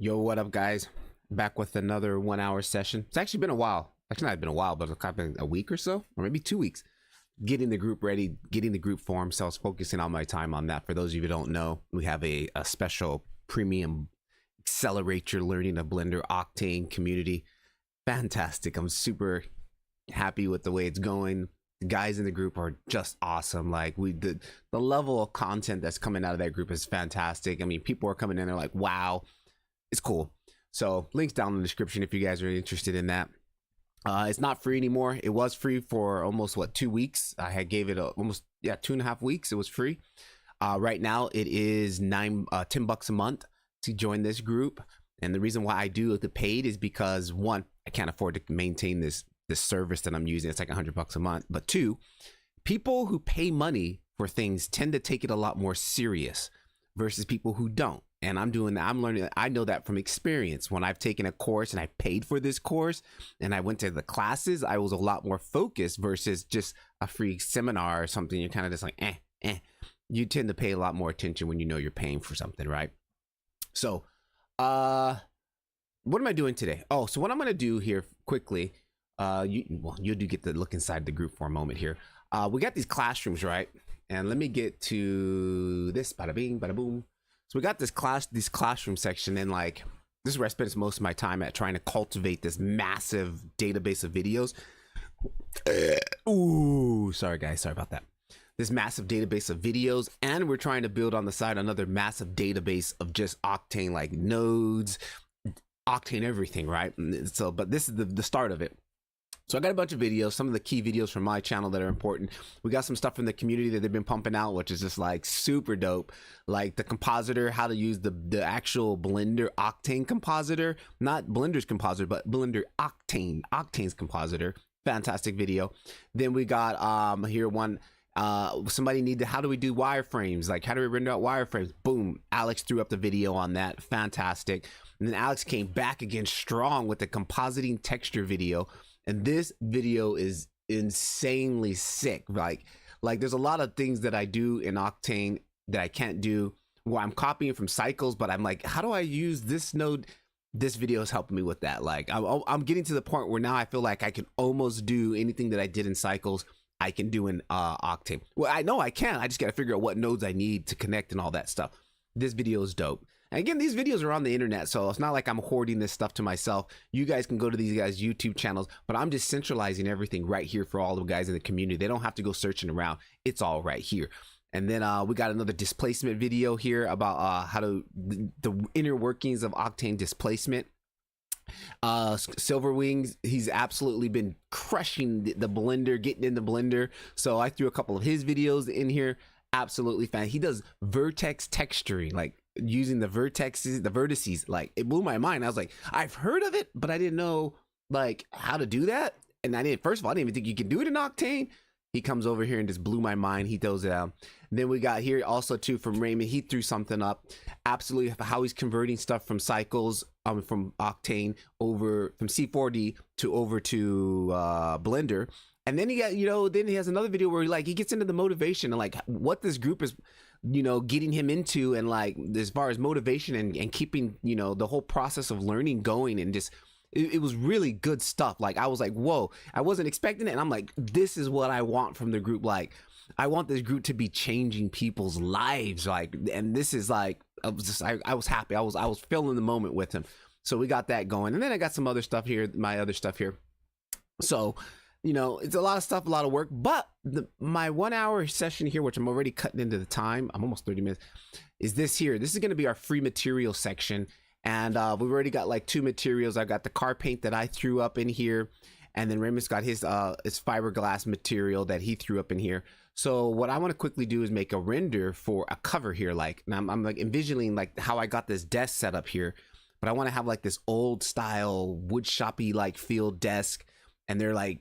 Yo, what up, guys? Back with another 1 hour session. It's actually been a while. Actually, not been a while, but it's been a week or so, or maybe 2 weeks. Getting the group ready, getting the group formed. So I was focusing all my time on that. For those of you who don't know, we have a special premium accelerate your learning of Blender Octane community. Fantastic. I'm super happy with the way it's going. The guys in the group are just awesome. Like the level of content that's coming out of that group is fantastic. I mean, people are coming in, they're like, wow. It's cool. So links down in the description if you guys are interested in that. It's not free anymore. It was free for almost 2 weeks. I had gave it almost 2.5 weeks. It was free. Right now it is $10 a month to join this group. And the reason why I do the paid is because one, I can't afford to maintain this service that I'm using. It's like $100 a month. But two, people who pay money for things tend to take it a lot more serious versus people who don't. And I'm doing that. I'm learning. I know that from experience. When I've taken a course and I paid for this course and I went to the classes, I was a lot more focused versus just a free seminar or something. You're kind of just like, You tend to pay a lot more attention when you know you're paying for something, right? So, what am I doing today? Oh, so what I'm going to do here quickly, you do get to look inside the group for a moment here. We got these classrooms, right? And let me get to this, bada bing, bada boom. So we got this classroom section, and like this is where I spend most of my time at, trying to cultivate this massive database of videos. Ooh, sorry guys, sorry about that. This massive database of videos, and we're trying to build on the side another massive database of just Octane, like nodes, Octane everything, right? So, but this is the start of it. So I got a bunch of videos, some of the key videos from my channel that are important. We got some stuff from the community that they've been pumping out, which is just like super dope. Like the compositor, how to use the actual Blender Octane compositor, not Blender's compositor, but Blender Octane's compositor. Fantastic video. Then we got here one, somebody needed, how do we do wireframes? Like how do we render out wireframes? Boom, Alex threw up the video on that. Fantastic. And then Alex came back again strong with the compositing texture video. And this video is insanely sick. Like there's a lot of things that I do in Octane that I can't do where I'm copying from cycles, but I'm like, how do I use this node? This video is helping me with that. Like I'm getting to the point where now I feel like I can almost do anything that I did in cycles, I can do in Octane. Well, I know I can. I just got to figure out what nodes I need to connect and all that stuff. This video is dope. And again, these videos are on the internet, so it's not like I'm hoarding this stuff to myself. You guys can go to these guys' YouTube channels, but I'm just centralizing everything right here for all the guys in the community. They don't have to go searching around. It's all right here. And then we got another displacement video here about how to the inner workings of Octane displacement. Silver Wings, he's absolutely been crushing the Blender, getting in the Blender. So I threw a couple of his videos in here. Absolutely fan. He does vertex texturing, like using the vertices. Like it blew my mind. I was like, I've heard of it, but I didn't know like how to do that. And first of all, I didn't even think you could do it in Octane. He comes over here and just blew my mind. He throws it out. And then we got here also too from Raymond. He threw something up. Absolutely how he's converting stuff from cycles, from Octane over from C4D to over to Blender. And then he got, then he has another video where he gets into the motivation and like what this group is, getting him into, and like as far as motivation and keeping, the whole process of learning going, and just it was really good stuff. Like I was like, whoa, I wasn't expecting it. And I'm like, this is what I want from the group. Like I want this group to be changing people's lives. Like, and this is like, I was happy. I was feeling the moment with him. So we got that going. And then I got some other stuff here, my other stuff here. So, it's a lot of stuff, a lot of work, but my 1 hour session here, which I'm already cutting into the time, I'm almost 30 minutes, is this here. This is going to be our free material section. And we've already got like 2 materials. I got the car paint that I threw up in here. And then Raymond's got his fiberglass material that he threw up in here. So what I want to quickly do is make a render for a cover here. Like, and I'm like envisioning like how I got this desk set up here, but I want to have like this old style wood shoppy like field desk. And they're like,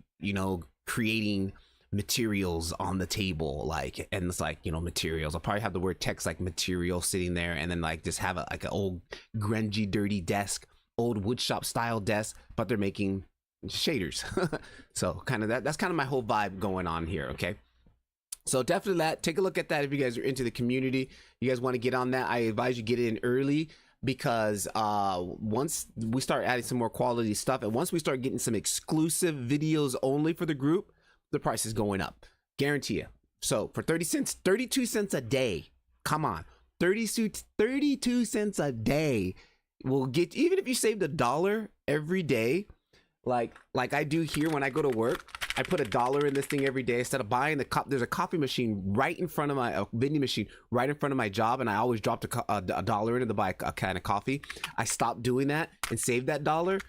creating materials on the table, like, and it's like, materials. I'll probably have the word text like material sitting there, and then like just have like an old grungy, dirty desk, old woodshop style desk, but they're making shaders. So kind of that's kind of my whole vibe going on here. Okay. So definitely take a look at that if you guys are into the community. You guys want to get on that, I advise you get in early. because once we start adding some more quality stuff, and once we start getting some exclusive videos only for the group, the price is going up, guarantee you. So for 30 cents, 32 cents a day, come on, 32 cents a day will get, even if you saved $1 every day, like I do here when I go to work. I put $1 in this thing every day instead of buying the cup. There's a coffee machine right in front of a vending machine right in front of my job, and I always dropped $1 in to buy a can of coffee. I stopped doing that and saved that $1.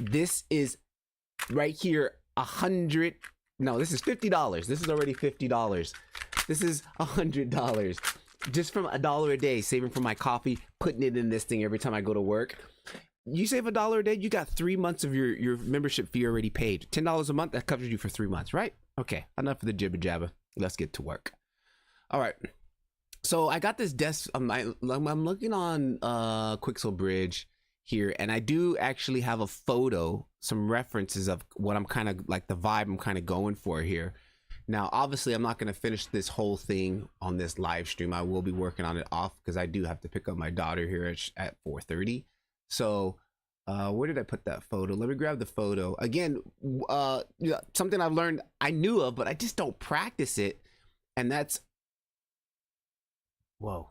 This is right here, no, this is $50. This is already $50. This is $100 just from $1 a day, saving for my coffee, putting it in this thing every time I go to work. You save $1 a day, you got 3 months of your membership fee already paid. $10 a month, that covers you for 3 months, right? Okay, enough of the jibber jabber. Let's get to work. All right. So I got this desk. I'm looking on Quixel Bridge here, and I do actually have a photo, some references of what I'm kind of like, the vibe I'm kind of going for here. Now, obviously, I'm not going to finish this whole thing on this live stream. I will be working on it off because I do have to pick up my daughter here at 4:30. So where did I put that photo? Let me grab the photo again. Something I've learned, I knew of, but I just don't practice it. And that's, whoa,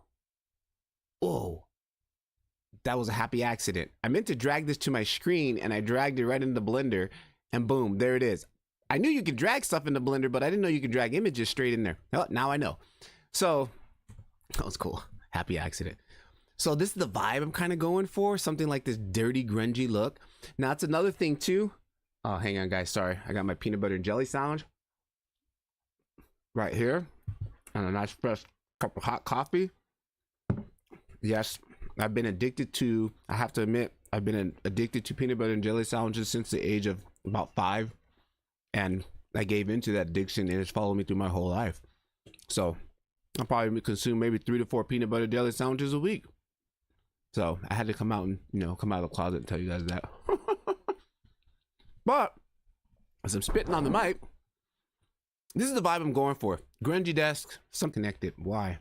that was a happy accident. I meant to drag this to my screen, and I dragged it right into Blender, and boom, there it is. I knew you could drag stuff into Blender, but I didn't know you could drag images straight in there. Oh, now I know. So that was cool. Happy accident. So this is the vibe I'm kind of going for, something like this dirty, grungy look. Now, it's another thing too. Oh, hang on, guys. Sorry. I got my peanut butter and jelly sandwich right here and a nice fresh cup of hot coffee. Yes, I've been addicted to, I have to admit, I've been addicted to peanut butter and jelly sandwiches since the age of about 5. And I gave into that addiction, and it's followed me through my whole life. So I'll probably consume maybe 3 to 4 peanut butter jelly sandwiches a week. So I had to come out and, come out of the closet and tell you guys that. But as I'm spitting on the mic, this is the vibe I'm going for. Grungy desk, something connected. Why?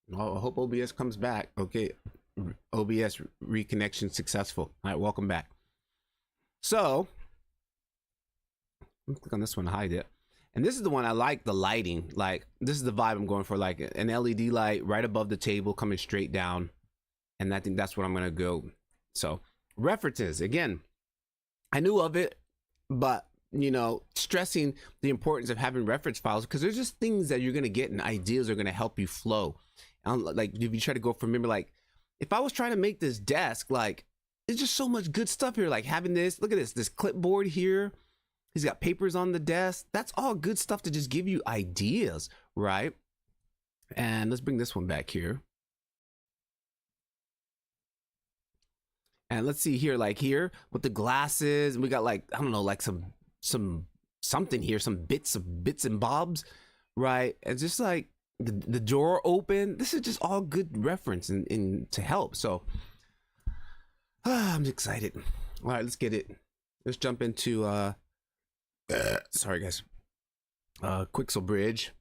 Well, I hope OBS comes back. Okay. OBS reconnection successful. All right, welcome back. So let's click on this one to hide it. And this is the one I like, the lighting. Like, this is the vibe I'm going for, like an LED light right above the table coming straight down. And I think that's what I'm going to go. So references, again, I knew of it, but, stressing the importance of having reference files, because there's just things that you're going to get and ideas are going to help you flow. And like, if you try to go from, remember, like, if I was trying to make this desk, like, there's just so much good stuff here. Like having this, look at this clipboard here. He's got papers on the desk. That's all good stuff to just give you ideas, right? And let's bring this one back here. And let's see here, like here with the glasses, we got like, I don't know, like something here, some bits and bobs, right? It's just like the drawer open. This is just all good reference and to help. So I'm excited. All right, let's get it. Let's jump into sorry guys, Quixel Bridge.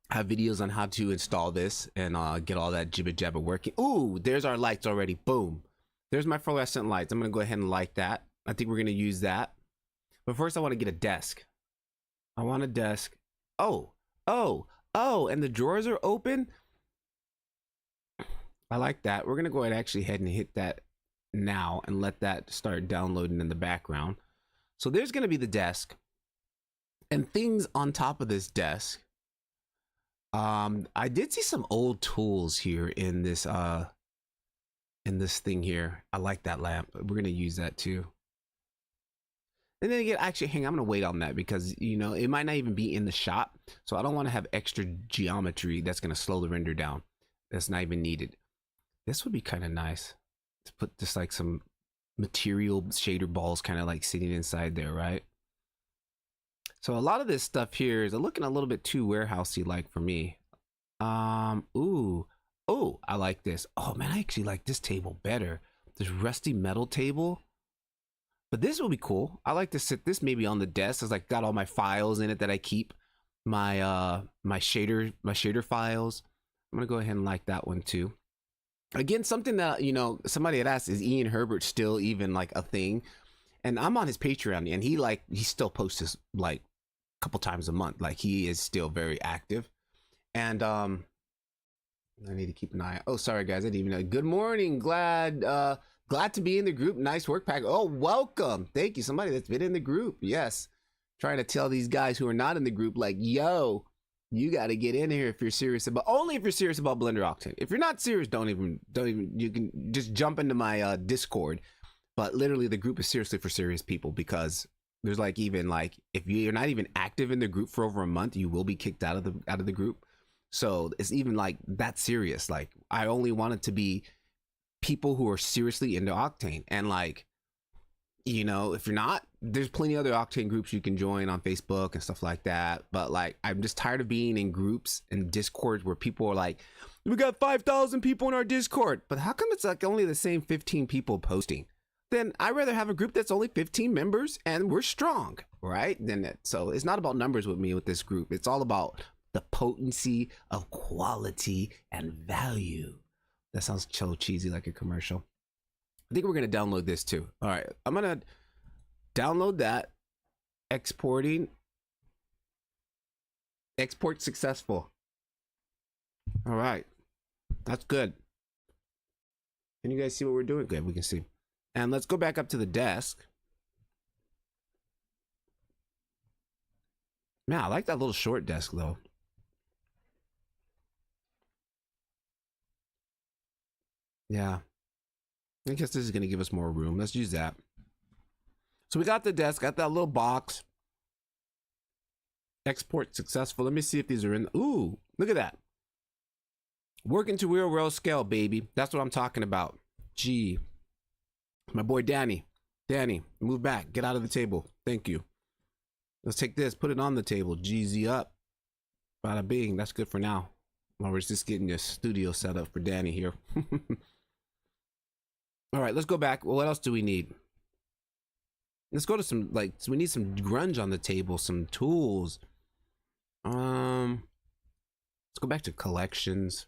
I have videos on how to install this and get all that jibber jabber working. Ooh, there's our lights already. Boom, there's my fluorescent lights. I'm gonna go ahead and light that. I think we're gonna use that, but first I want to get a desk. I want a desk. Oh, and the drawers are open. I like that. We're gonna go ahead and hit that now and let that start downloading in the background. So there's going to be the desk and things on top of this desk. I did see some old tools here in this thing here. I like that lamp. We're going to use that too. And then again, actually, I'm going to wait on that because, it might not even be in the shot. So I don't want to have extra geometry that's going to slow the render down. That's not even needed. This would be kind of nice to put just like some material shader balls kind of like sitting inside there, right? So a lot of this stuff here is looking a little bit too warehousey like for me. Oh, I like this. Oh man, I actually like this table better. This rusty metal table. But this will be cool. I like to sit this maybe on the desk. It's like got all my files in it that I keep. My my shader files. I'm gonna go ahead and like that one too. Again, something that, you know, somebody had asked, is Ian Herbert still even like a thing? And I'm on his Patreon, and he still posts this like a couple times a month. Like, he is still very active. And I need to keep an eye. Oh, sorry guys, I didn't even know. Good morning, glad to be in the group. Nice work, Pack. Oh, welcome. Thank you. Somebody that's been in the group. Yes. Trying to tell these guys who are not in the group, like, yo, you got to get in here if you're serious about, only if you're serious about Blender Octane. If you're not serious, don't even, you can just jump into my Discord. But literally, the group is seriously for serious people, because there's like, even like, if you're not even active in the group for over a month, you will be kicked out of the group. So it's even like that serious. Like, I only want it to be people who are seriously into Octane. And like, you know, if you're not, there's plenty of other Octane groups you can join on Facebook and stuff like that. But like, I'm just tired of being in groups and Discords where people are like, we got 5,000 people in our Discord, but how come it's like only the same 15 people posting? Then I'd rather have a group that's only 15 members and we're strong, right? So it's not about numbers with me with this group. It's all about the potency of quality and value. That sounds so cheesy, like a commercial. I think we're going to download this too. All right, I'm going to download that. Exporting. Export successful. All right, that's good. Can you guys see what we're doing? Good, we can see. And let's go back up to the desk. Man, I like that little short desk though. Yeah. I guess this is going to give us more room. Let's use that. So we got the desk, got that little box. Export successful. Let me see if these are in. Ooh, look at that. Working to real world scale, baby. That's what I'm talking about. Gee. My boy Danny. Danny, move back. Get out of the table. Thank you. Let's take this. Put it on the table. GZ up. Bada bing. That's good for now. Well, we're just getting this studio set up for Danny here. All right, let's go back. Well, what else do we need? Let's go to some, like, so we need some grunge on the table, some tools. Let's go back to collections.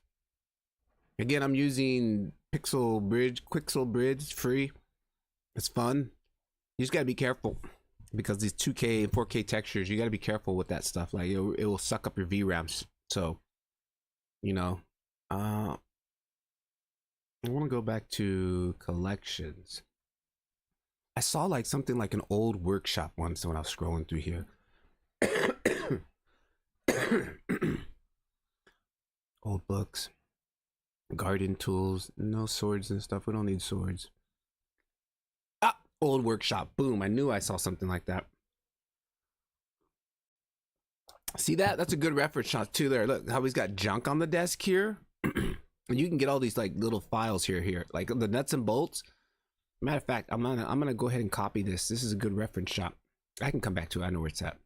Again, I'm using Quixel Bridge. It's free. It's fun. You just gotta be careful, because these 2K and 4K textures, you gotta be careful with that stuff. Like, it will suck up your VRAMs. So, you know, I want to go back to collections. I saw like something like an old workshop once when I was scrolling through here. Old books, garden tools, no swords and stuff. We don't need swords. Ah, old workshop. Boom. I knew I saw something like that. See that? That's a good reference shot too there. Look how he's got junk on the desk here. And you can get all these like little files here, like the nuts and bolts. Matter of fact, I'm gonna go ahead and copy this. This is a good reference shot. I can come back to it. I know where it's at.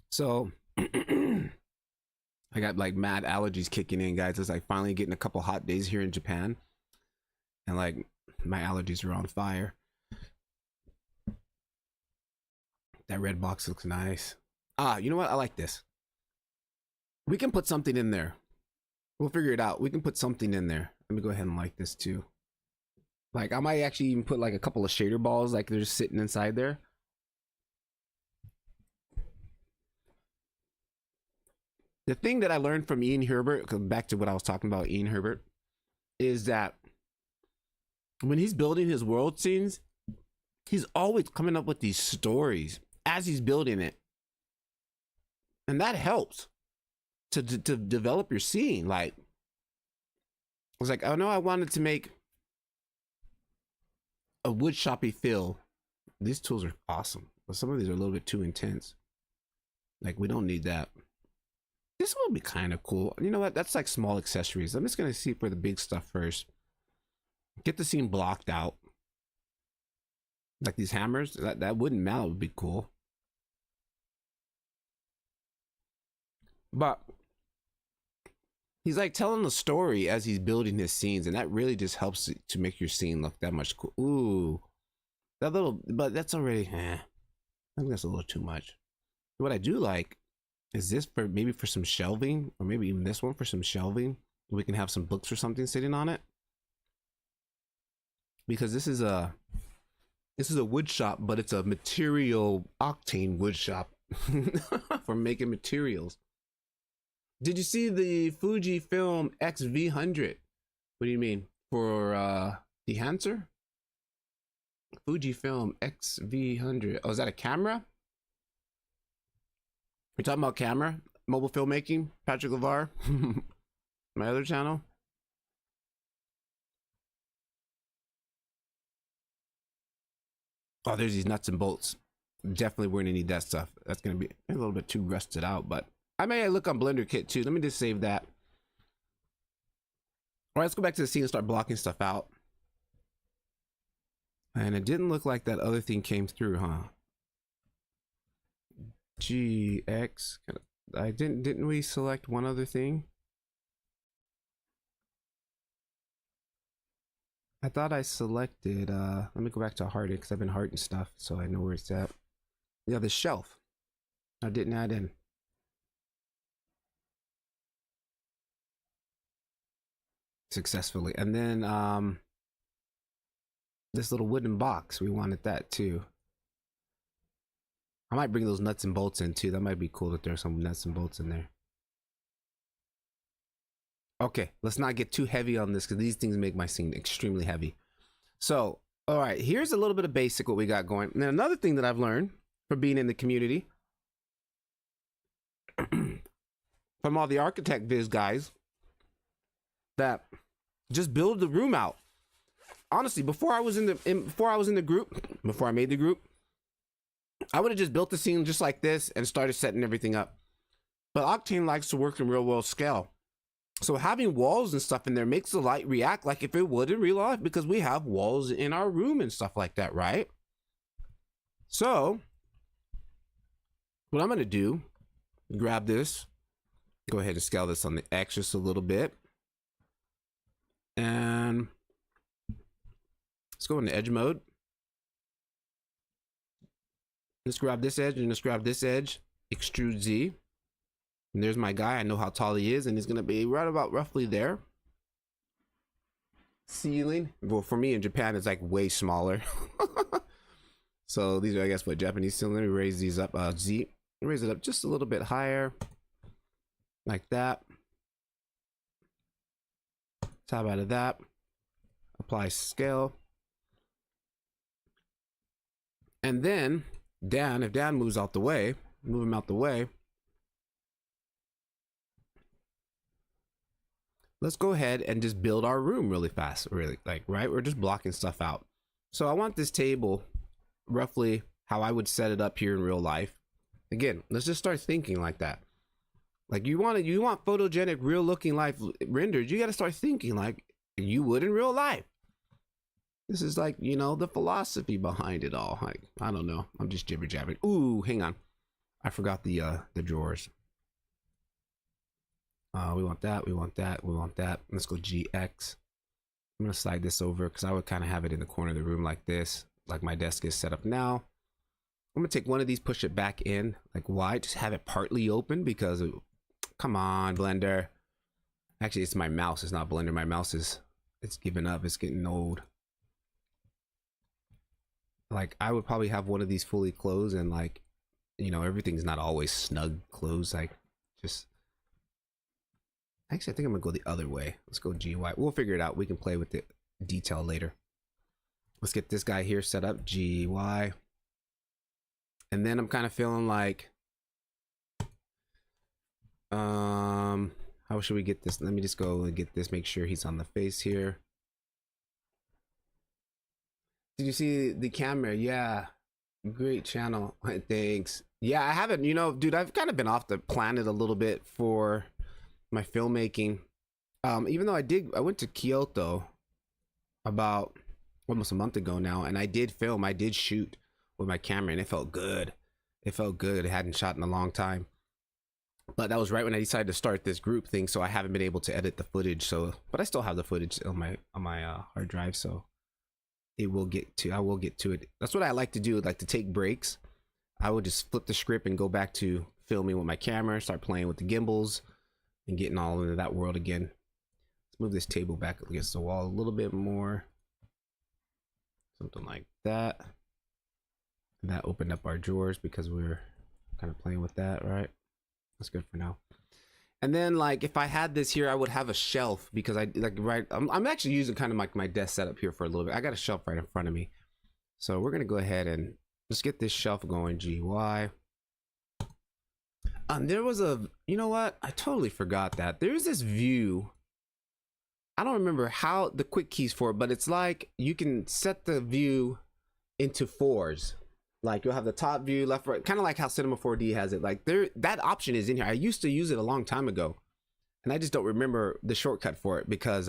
So I got like mad allergies kicking in, guys. It's like finally getting a couple hot days here in Japan, and like my allergies are on fire. That red box looks nice. Ah, you know what? I like this. We can put something in there. We'll figure it out. We can put something in there. Let me go ahead and like this too. Like, I might actually even put like a couple of shader balls, like they're just sitting inside there. The thing that I learned from Ian Herbert, back to what I was talking about, Ian Herbert, is that when he's building his world scenes, he's always coming up with these stories as he's building it. And that helps to develop your scene. Like, I was like, oh no, I wanted to make a wood shoppy feel. These tools are awesome, but some of these are a little bit too intense. Like, we don't need that. This would be kind of cool. You know what? That's like small accessories. I'm just gonna see for the big stuff first. Get the scene blocked out. Like these hammers, that wooden mallet would be cool. But he's like telling the story as he's building his scenes, and that really just helps to make your scene look that much cool. Ooh, that little, but that's already, I think that's a little too much. What I do like is this for maybe for some shelving, or maybe even this one for some shelving. We can have some books or something sitting on it, because this is a wood shop, but it's a material Octane wood shop for making materials. Did you see the Fujifilm X-V100? What do you mean? For the Hanser? Fujifilm X-V100. Oh, is that a camera? We're talking about camera, mobile filmmaking, Patrick LeVar, my other channel. Oh, there's these nuts and bolts. Definitely we're gonna need that stuff. That's gonna be a little bit too rusted out, but I may look on Blender Kit too. Let me just save that. All right, let's go back to the scene and start blocking stuff out. And it didn't look like that other thing came through, huh? GX. Didn't we select one other thing? I thought I selected, let me go back to heart it, because I've been hearting stuff, so I know where it's at. Yeah, the shelf. I didn't add in. Successfully. And then, this little wooden box, we wanted that too. I might bring those nuts and bolts in too. That might be cool that there's some nuts and bolts in there. Okay, let's not get too heavy on this, because these things make my scene extremely heavy. So, all right, here's a little bit of basic what we got going. And then another thing that I've learned from being in the community, from all the architect viz guys, that just build the room out. Honestly, before I made the group, I would have just built the scene just like this and started setting everything up. But Octane likes to work in real world scale. So having walls and stuff in there makes the light react like if it would in real life, because we have walls in our room and stuff like that, right? So what I'm gonna do, grab this, go ahead and scale this on the X just a little bit. And let's go into edge mode. Let's grab this edge and let's grab this edge, extrude Z. And there's my guy. I know how tall he is, and he's gonna be right about roughly there. Ceiling. Well, for me in Japan, it's like way smaller. So these are, I guess, what Japanese ceiling. Let me raise these up. Z. Raise it up just a little bit higher, like that. Tab out of that. Apply scale. And then Dan, if Dan moves out the way, move him out the way. Let's go ahead and just build our room really fast, really, like, right? We're just blocking stuff out. So I want this table roughly how I would set it up here in real life. Again, let's just start thinking like that. Like you want photogenic, real looking life rendered, you got to start thinking like you would in real life. This is like, you know, the philosophy behind it all. Like, I don't know. I'm just jibber jabbering. Ooh, hang on. I forgot the drawers. We want that, we want that, we want that. Let's go GX. I'm gonna slide this over because I would kind of have it in the corner of the room like this, like my desk is set up now. I'm gonna take one of these, push it back in, like why? Just have it partly open because, come on, Blender. Actually, it's my mouse, it's not Blender. My mouse it's giving up, it's getting old. Like I would probably have one of these fully closed and like, you know, everything's not always snug closed, like just. Actually, I think I'm gonna go the other way. Let's go GY. We'll figure it out. We can play with the detail later. Let's get this guy here set up, GY. And then I'm kind of feeling like, how should we get this? Let me just go and get this, make sure he's on the face here. Did you see the camera? Yeah, great channel. Thanks. Yeah, I haven't, you know, dude, I've kind of been off the planet a little bit for my filmmaking. Even though I went to Kyoto about almost a month ago now, and I did film, I did shoot with my camera, and it felt good. It felt good. I hadn't shot in a long time, but that was right when I decided to start this group thing, so I haven't been able to edit the footage. So, but I still have the footage on my hard drive, so I will get to it. That's what I like to do, like to take breaks. I would just flip the script and go back to filming with my camera, start playing with the gimbals and getting all into that world again. move this table back against the wall a little bit more. Something like that. And that opened up our drawers because we were kind of playing with that, right? That's good for now. And then like if I had this here, I would have a shelf because I like I'm actually using kind of like my desk setup here for a little bit. I got a shelf right in front of me. So we're gonna go ahead and let's get this shelf going. GY. There was a, you know what? I totally forgot that. There's this view. I don't remember how the quick keys for it, but it's like you can set the view into fours. Like you'll have the top view, left, right, kind of like how Cinema 4D has it. Like that option is in here. I used to use it a long time ago, and I just don't remember the shortcut for it because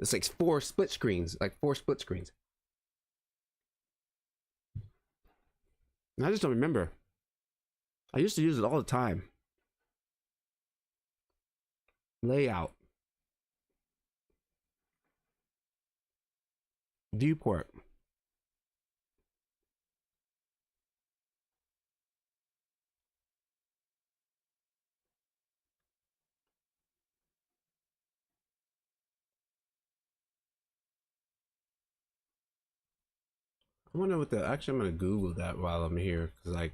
it's like four split screens. And I just don't remember. I used to use it all the time. Layout. Viewport. I wonder what actually I'm gonna Google that while I'm here, because like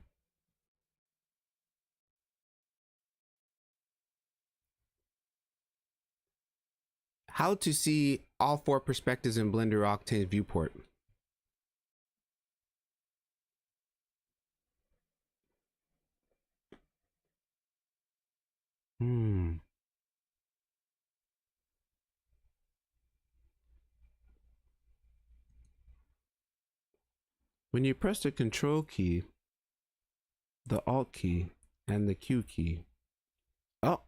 how to see all four perspectives in Blender Octane viewport. When you press the Control key, the Alt key, and the Q key. Oh,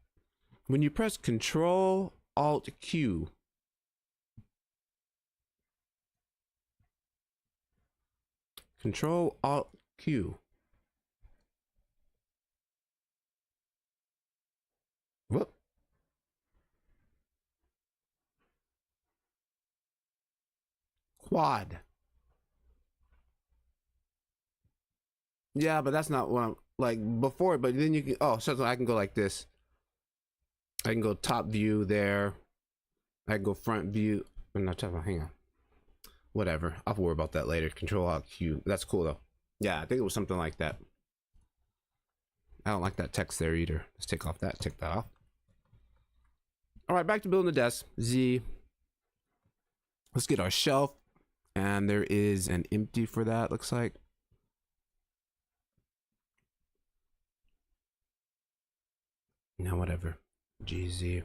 when you press Control Alt Q, Control Alt Q. Whoop. Quad. Yeah, but that's not what I'm like before. But then you can, oh, so I can go like this. I can go top view there. I can go front view. I'm not talking about, hang on. Whatever. I'll worry about that later. Control Alt Q. That's cool though. Yeah, I think it was something like that. I don't like that text there either. Let's take off that. Take that off. All right, back to building the desk. Z. Let's get our shelf. And there is an empty for that, looks like. No, whatever. GZ.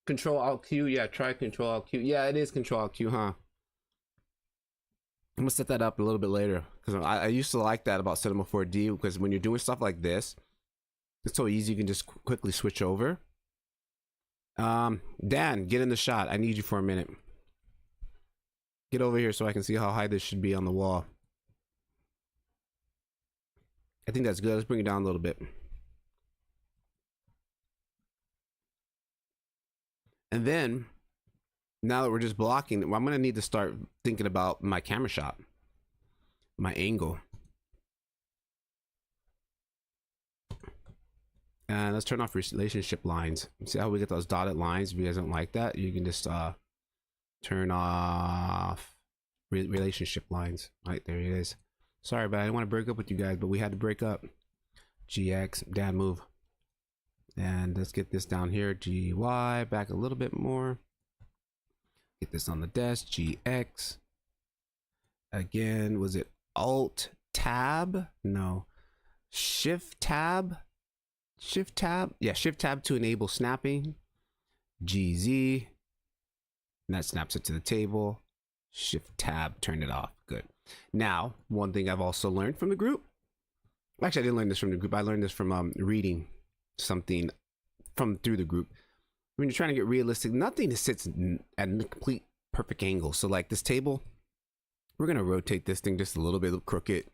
Control Alt Q. Yeah, try Control Alt Q. Yeah, it is Control Alt Q, huh? I'm gonna set that up a little bit later because I used to like that about Cinema 4D because when you're doing stuff like this, it's so easy. You can just quickly switch over. Dan, get in the shot. I need you for a minute. Get over here so I can see how high this should be on the wall. I think that's good. Let's bring it down a little bit. And then, now that we're just blocking, I'm going to need to start thinking about my camera shot, my angle. And let's turn off relationship lines. See how we get those dotted lines? If you guys don't like that, you can just turn off relationship lines. Right, there it is. Sorry, but I didn't want to break up with you guys, but we had to break up. GX, dad move. And let's get this down here. GY, back a little bit more. Get this on the desk. GX. Again, was it Alt Tab? No. Shift Tab? Shift Tab? Yeah, Shift Tab to enable snapping. GZ. And that snaps it to the table. Shift Tab, turn it off. Good. Now, one thing I've also learned from the group. Actually, I didn't learn this from the group. I learned this from reading something from through the group. When you're trying to get realistic, nothing sits at a complete perfect angle. So like this table, we're going to rotate this thing just a little bit crooked.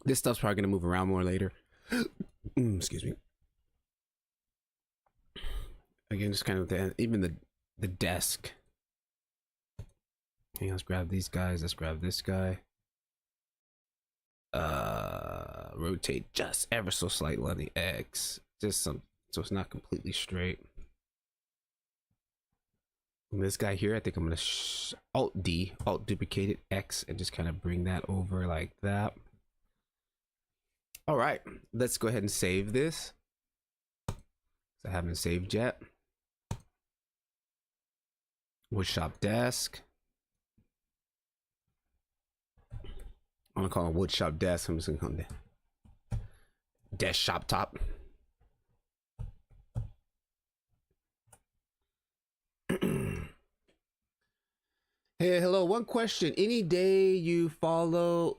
This stuff's probably going to move around more later. Excuse me. Again, just kind of even the desk. Okay, let's grab these guys. Let's grab this guy. Rotate just ever so slightly on the X. just some, so it's not completely straight. And this guy here, I think I'm gonna Alt D, Alt duplicate it, X, and just kind of bring that over like that. All right, let's go ahead and save this. I haven't saved yet. Woodshop desk. I'm gonna call it woodshop desk. I'm just gonna call it desk shop top. Hey, hello. One question. Any day you follow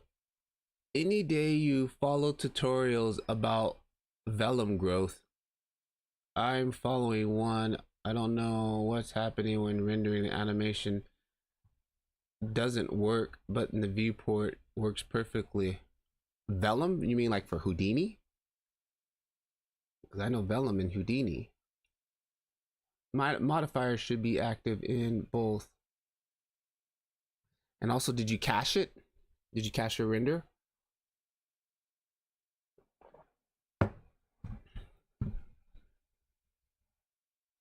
tutorials about vellum growth? I'm following one. I don't know what's happening when rendering the animation doesn't work, but in the viewport works perfectly. Vellum? You mean like for Houdini? Because I know vellum and Houdini. My modifiers should be active in both. And also, did you cache it? Did you cache your render?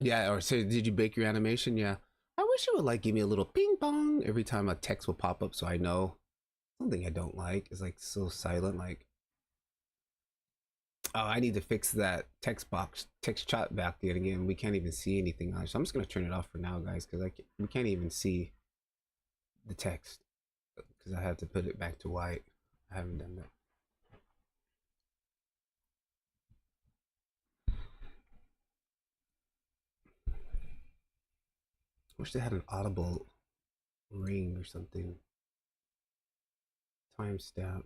Yeah, or say, did you bake your animation? Yeah. I wish it would like give me a little ping pong every time a text will pop up so I know. Something I don't like is like so silent, like, oh, I need to fix that text box, text chat back yet again. We can't even see anything on it. So I'm just gonna turn it off for now, guys, because we can't even see the text because I have to put it back to white. I haven't done that. Wish they had an audible ring or something. Timestamp.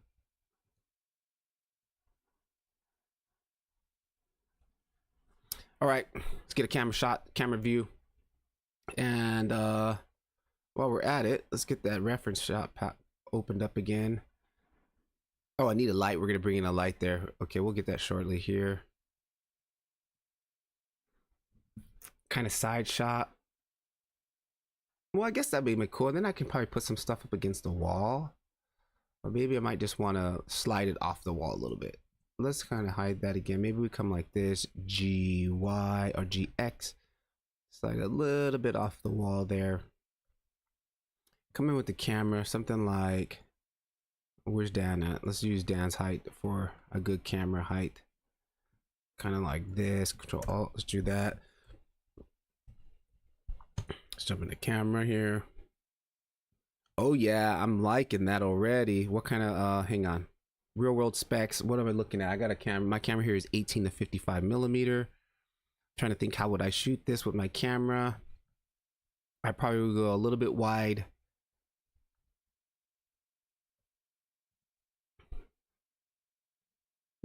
All right, let's get a camera shot, camera view, and while we're at it, let's get that reference shot opened up again. Oh, I need a light. We're gonna bring in a light there. Okay, we'll get that shortly here. Kind of side shot. Well, I guess that'd be cool. Then I can probably put some stuff up against the wall. Or maybe I might just want to slide it off the wall a little bit. Let's kind of hide that again. Maybe we come like this, GY or GX. Slide a little bit off the wall there. Come in with the camera, something like, where's Dan at? Let's use Dan's height for a good camera height. Kind of like this, Control Alt, let's do that. Let's jump in the camera here. Oh yeah, I'm liking that already. What kind of hang on, real world specs, what am I looking at? I got a camera, my camera here is 18 to 55 millimeter. Trying to think, how would I shoot this with my camera? I probably would go a little bit wide.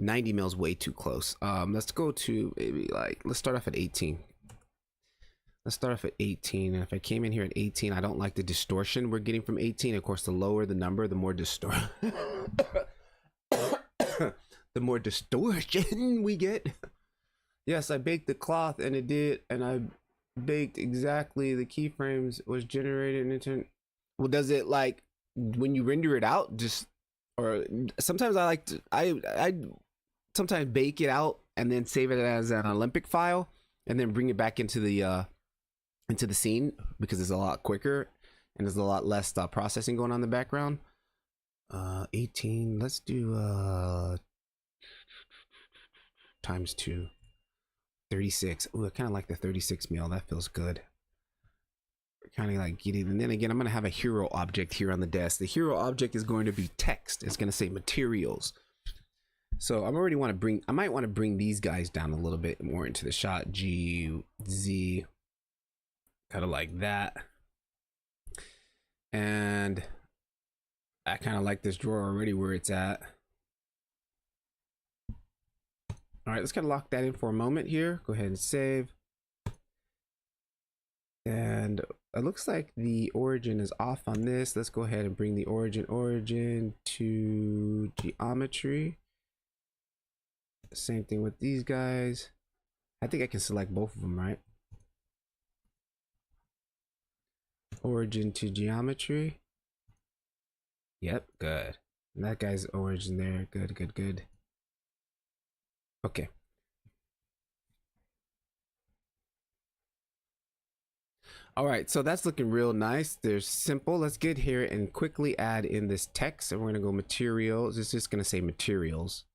$90 mils way too close. Let's go to maybe like, let's start off at 18. Let's start off at 18. And if I came in here at 18, I don't like the distortion we're getting from 18. Of course, the lower the number, the more the more distortion we get. Yes, I baked the cloth and it did, and I baked exactly the keyframes was generated into. Well, does it like when you render it out just, or sometimes I like to, I sometimes bake it out and then save it as an Olympic file and then bring it back into the scene because it's a lot quicker and there's a lot less processing going on in the background. 18, let's do times 2, 36. Ooh, I kind of like the 36 mil. That feels good. Kind of like getting, and then again, I'm going to have a hero object here on the desk. The hero object is going to be text. It's going to say materials. So I might want to bring these guys down a little bit more into the shot. G, Z, kind of like that. And I kind of like this drawer already where it's at. All right, let's kind of lock that in for a moment here. Go ahead and save. And it looks like the origin is off on this. Let's go ahead and bring the origin to geometry. Same thing with these guys. I think I can select both of them, right? Origin to geometry. Yep, good. And that guy's origin there. Good, good, good. Okay. All right, so that's looking real nice. There's simple. Let's get here and quickly add in this text. And we're gonna go materials. It's just gonna say materials.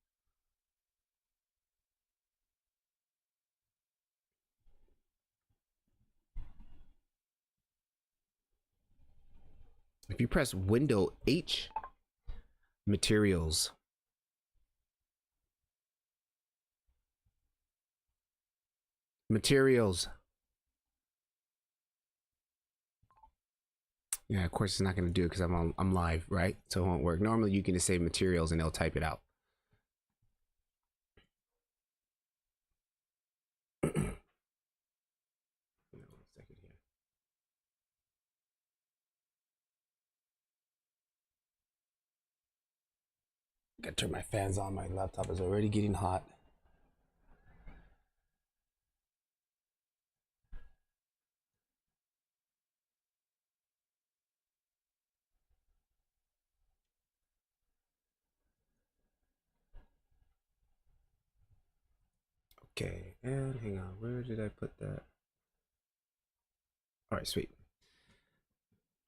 If you press Window H, materials. Materials. Yeah, of course it's not going to do it because I'm live, right? So it won't work. Normally you can just say materials and they'll type it out. Gotta turn my fans on. My laptop is already getting hot. Okay, and hang on, where did I put that? All right, sweet.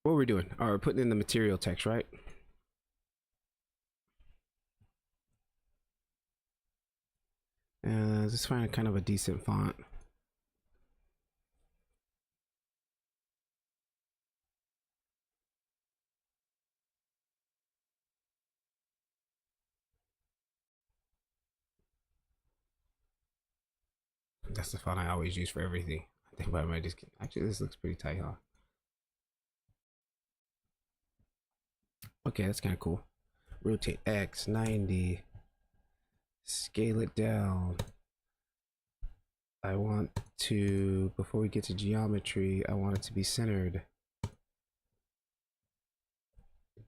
What we're doing? All right, we're putting in the material text, right? Just find kind of a decent font. That's the font I always use for everything. I think I might just actually this looks pretty tight, huh? Okay, that's kind of cool. Rotate X 90. Scale it down. I want to, before we get to geometry, I want it to be centered.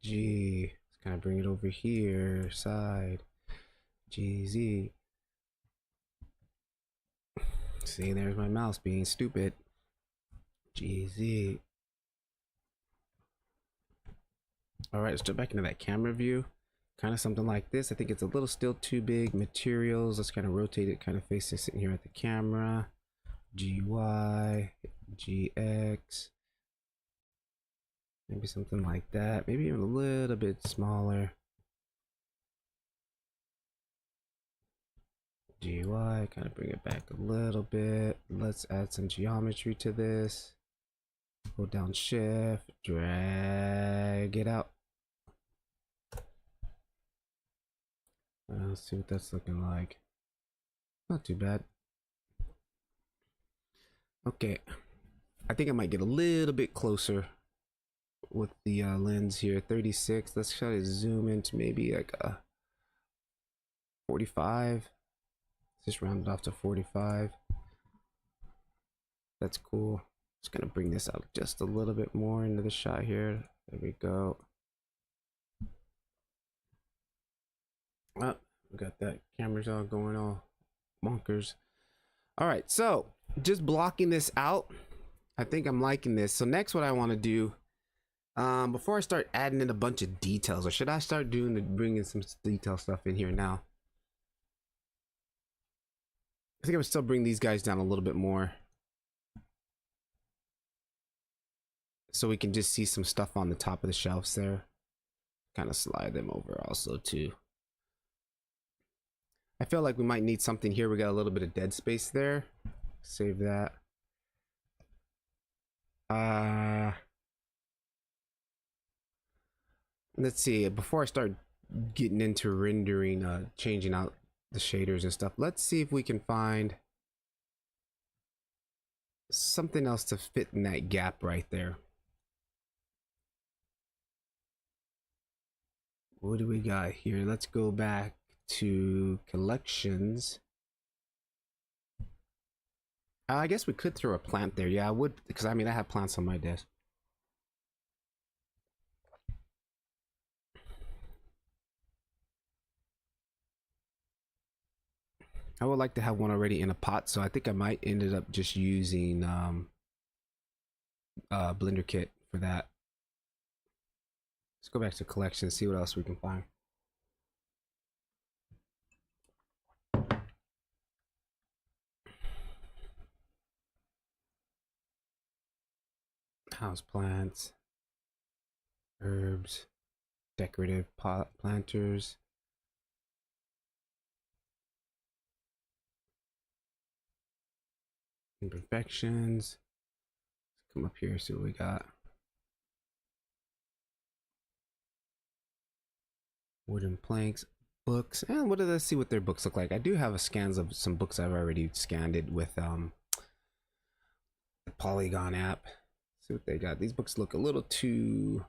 G, let's kind of bring it over here, side. GZ. See, there's my mouse being stupid. GZ. All right, let's jump back into that camera view. Kind of something like this. I think it's a little still too big. Materials, let's kind of rotate it, kind of face it sitting here at the camera. GY, GX. Maybe something like that. Maybe even a little bit smaller. GY, kind of bring it back a little bit. Let's add some geometry to this. Hold down shift, drag it out. Let's see what that's looking like. Not too bad. Okay, I think I might get a little bit closer with the lens here. 36. Let's try to zoom into maybe like a 45. Just round it off to 45. That's cool. Just gonna bring this out just a little bit more into the shot here. There we go. Oh, we got that camera's all going all bonkers. All right, so just blocking this out. I think I'm liking this. So next, what I want to do, before I start adding in a bunch of details, or should I start bringing some detail stuff in here now? I think I'm still bring these guys down a little bit more, so we can just see some stuff on the top of the shelves there. Kind of slide them over also too. I feel like we might need something here. We got a little bit of dead space there. Save that. Let's see. Before I start getting into rendering, changing out the shaders and stuff, let's see if we can find something else to fit in that gap right there. What do we got here? Let's go back to collections. I guess we could throw a plant there. Yeah, I would, because I mean I have plants on my desk. I would like to have one already in a pot, so I think I might ended up just using Blender kit for that. Let's go back to collection, see what else we can find. house plants, herbs, decorative pot planters, imperfections. Let's come up here, see what we got. Wooden planks, books, and let's see what their books look like. I do have a scans of some books I've already scanned it with the Polygon app. See what they got. These books look a little too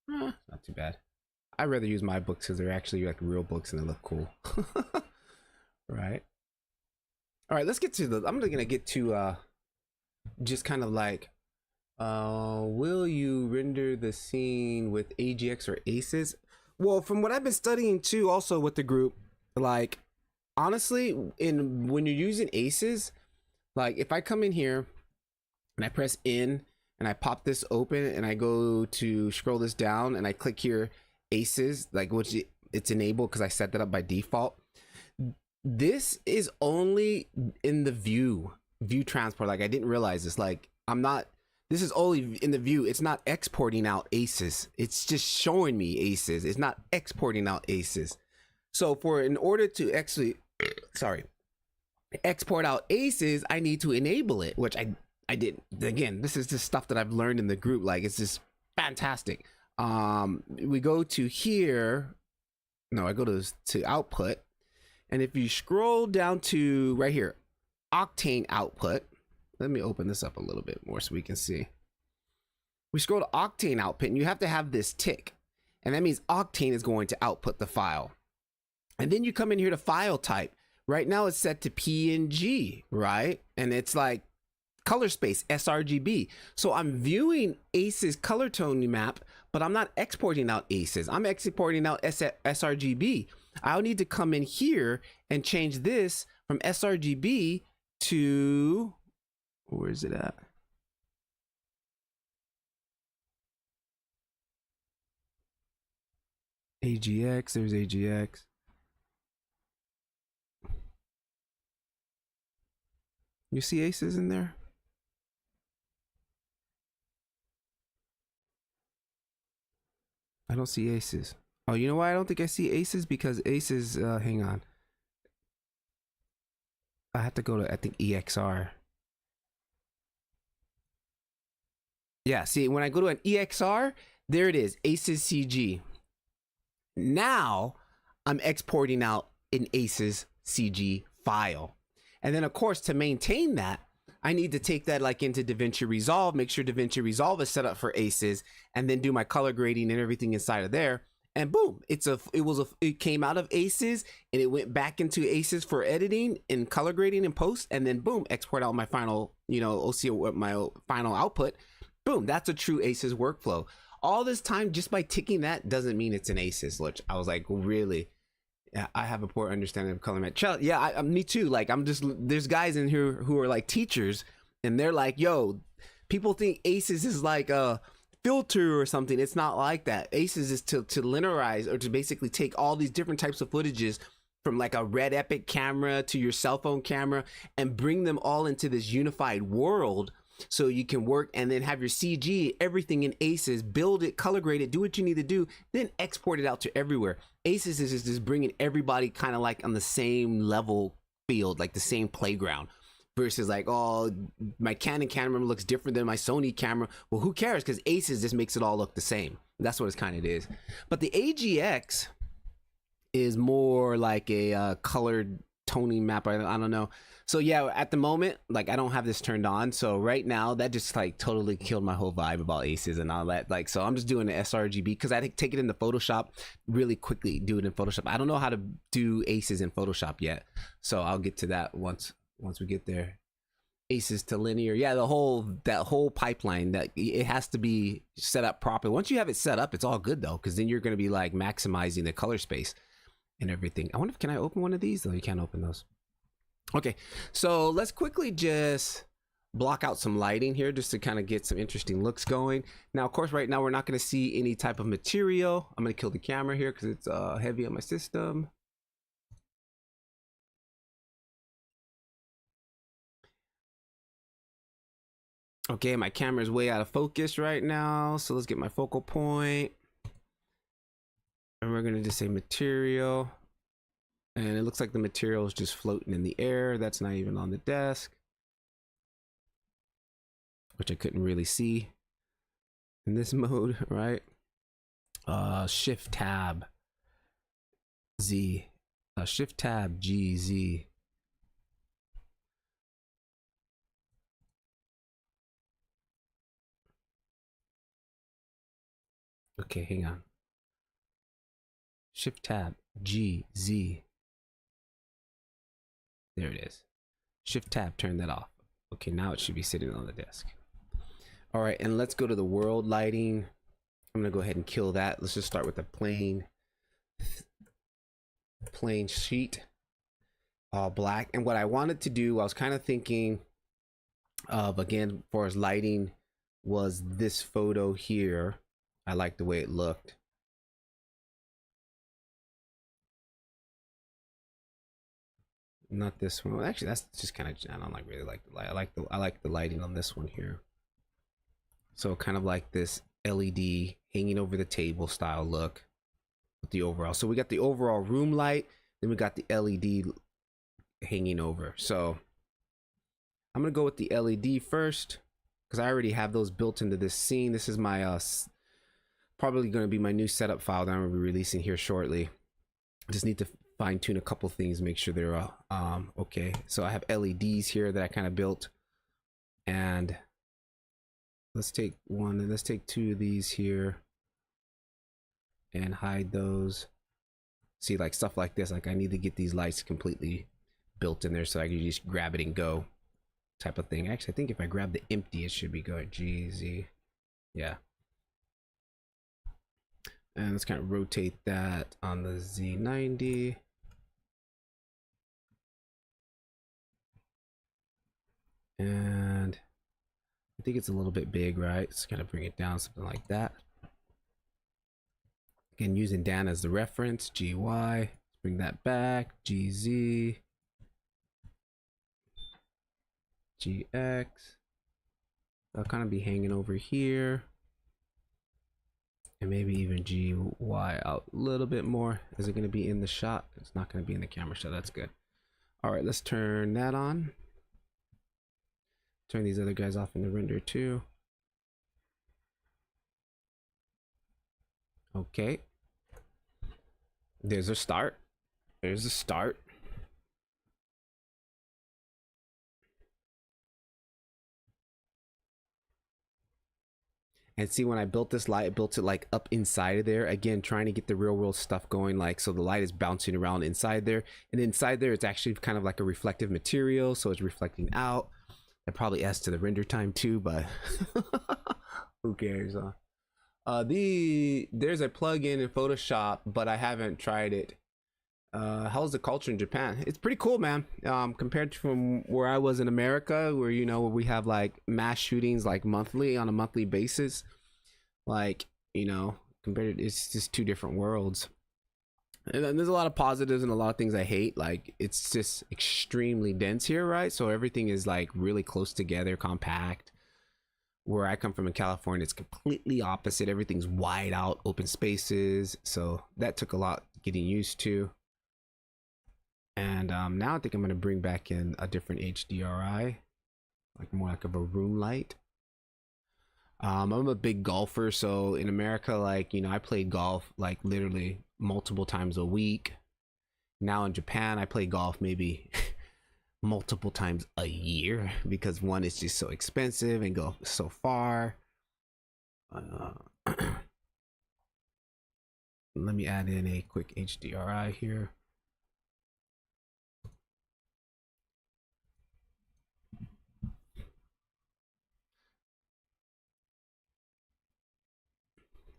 not too bad. I'd rather use my books because they're actually like real books and they look cool. Right. All right, let's get to I'm gonna get to just kind of like will you render the scene with AGX or ACES? Well, from what I've been studying too, also with the group, like honestly, when you're using ACES, like if I come in here and I press in and I pop this open and I go to scroll this down and I click here ACES, like which it's enabled because I set that up by default. This is only in the view transport. Like I didn't realize this. Like this is only in the view. It's not exporting out ACES. It's just showing me ACES. It's not exporting out ACES. So in order to actually, export out ACES, I need to enable it, which I didn't. Again, this is just stuff that I've learned in the group. Like it's just fantastic. We go to here. No, I go to output. And if you scroll down to right here, Octane output. Let me open this up a little bit more so we can see. We scroll to Octane output and you have to have this tick. And that means Octane is going to output the file. And then you come in here to file type. Right now it's set to PNG, right? And it's like color space, sRGB. So I'm viewing ACES color tone map, but I'm not exporting out ACES. I'm exporting out sRGB. I'll need to come in here and change this from sRGB to, where is it at? AGX, there's AGX. You see ACES in there? I don't see ACES. Oh, you know why I don't think I see ACES? Because ACES, hang on. I have to go to, I think, EXR. Yeah, see, when I go to an EXR, there it is, ACES CG. Now, I'm exporting out an ACES CG file. And then, of course, to maintain that, I need to take that like into DaVinci Resolve, make sure DaVinci Resolve is set up for ACES, and then do my color grading and everything inside of there. And boom, it came out of ACES and it went back into ACES for editing and color grading and post, and then boom, export out my final, OC, my final output. Boom, that's a true ACES workflow. All this time, just by ticking that doesn't mean it's an ACES, which I was like, really? Yeah, I have a poor understanding of color match. Yeah, me too. Like there's guys in here who are like teachers, and they're like, yo, people think ACES is like a filter or something. It's not like that. ACES is to linearize, or to basically take all these different types of footages from like a Red Epic camera to your cell phone camera and bring them all into this unified world so you can work and then have your CG, everything in ACES, build it, color grade it, do what you need to do, then export it out to everywhere. ACES is just bringing everybody kind of like on the same level field, like the same playground. Versus like, oh, my Canon camera looks different than my Sony camera. Well, who cares? Because ACES just makes it all look the same. That's what it's kind of is. But the AGX is more like a colored toning map. I don't know. So yeah, at the moment, like I don't have this turned on. So right now, that just like totally killed my whole vibe about ACES and all that. Like, so I'm just doing the sRGB because I take it into Photoshop really quickly. Do it in Photoshop. I don't know how to do ACES in Photoshop yet. So I'll get to that once we get there. ACES to linear, yeah, that whole pipeline, that it has to be set up properly. Once you have it set up, it's all good though, because then you're going to be like maximizing the color space and everything. I wonder if can I open one of these? No, you can't open those. Okay, so let's quickly just block out some lighting here just to kind of get some interesting looks going. Now, of course, right now we're not going to see any type of material. I'm going to kill the camera here because it's heavy on my system. Okay, my camera is way out of focus right now, so let's get my focal point. And we're gonna just say material. And it looks like the material is just floating in the air. That's not even on the desk, which I couldn't really see in this mode, right? Shift tab Z, shift tab G Z. Okay, hang on. Shift tab G Z. There it is. Shift tab, turn that off. Okay, now it should be sitting on the desk. All right, and let's go to the world lighting. I'm gonna go ahead and kill that. Let's just start with a plain sheet, all black. And what I wanted to do, I was kind of thinking of, again, for as lighting, was this photo here. I like the way it looked. Not this one. Well, actually, that's just kind of, I don't really like the light. I like the lighting on this one here. So kind of like this LED hanging over the table style look with the overall. So we got the overall room light, then we got the LED hanging over. So I'm gonna go with the LED first because I already have those built into this scene. This is my probably going to be my new setup file that I'm gonna be releasing here shortly. I just need to fine tune a couple things, make sure they're okay. So I have LEDs here that I kind of built, and let's take one and let's take two of these here and hide those. See, like stuff like this, like I need to get these lights completely built in there so I can just grab it and go type of thing. Actually, I think if I grab the empty, it should be going GZ. Yeah. And let's kind of rotate that on the Z90. And I think it's a little bit big, right? Let's kind of bring it down, something like that. Again, using Dan as the reference, GY. Let's bring that back, GZ. GX. They'll kind of be hanging over here. And maybe even GY out a little bit more. Is it going to be in the shot? It's not going to be in the camera shot. That's good. All right, let's turn that on. Turn these other guys off in the render too. Okay. There's a start. There's a start. And see, when I built this light, I built it like up inside of there. Again, trying to get the real world stuff going, like so the light is bouncing around inside there. And inside there, it's actually kind of like a reflective material, so it's reflecting out. That probably adds to the render time too, but who cares? There's a plugin in Photoshop, but I haven't tried it. How's the culture in Japan? It's pretty cool, man. Compared to from where I was in America, where where we have like mass shootings like monthly on a monthly basis. Like, compared to, it's just two different worlds. And then there's a lot of positives and a lot of things I hate. Like, it's just extremely dense here, right? So everything is like really close together, compact. Where I come from in California, it's completely opposite. Everything's wide out, open spaces. So that took a lot getting used to. And now I think I'm going to bring back in a different HDRI, like more like of a room light. I'm a big golfer, so in America, like, I play golf like literally multiple times a week. Now in Japan, I play golf maybe multiple times a year because one is just so expensive and go so far. Let me add in a quick HDRI here.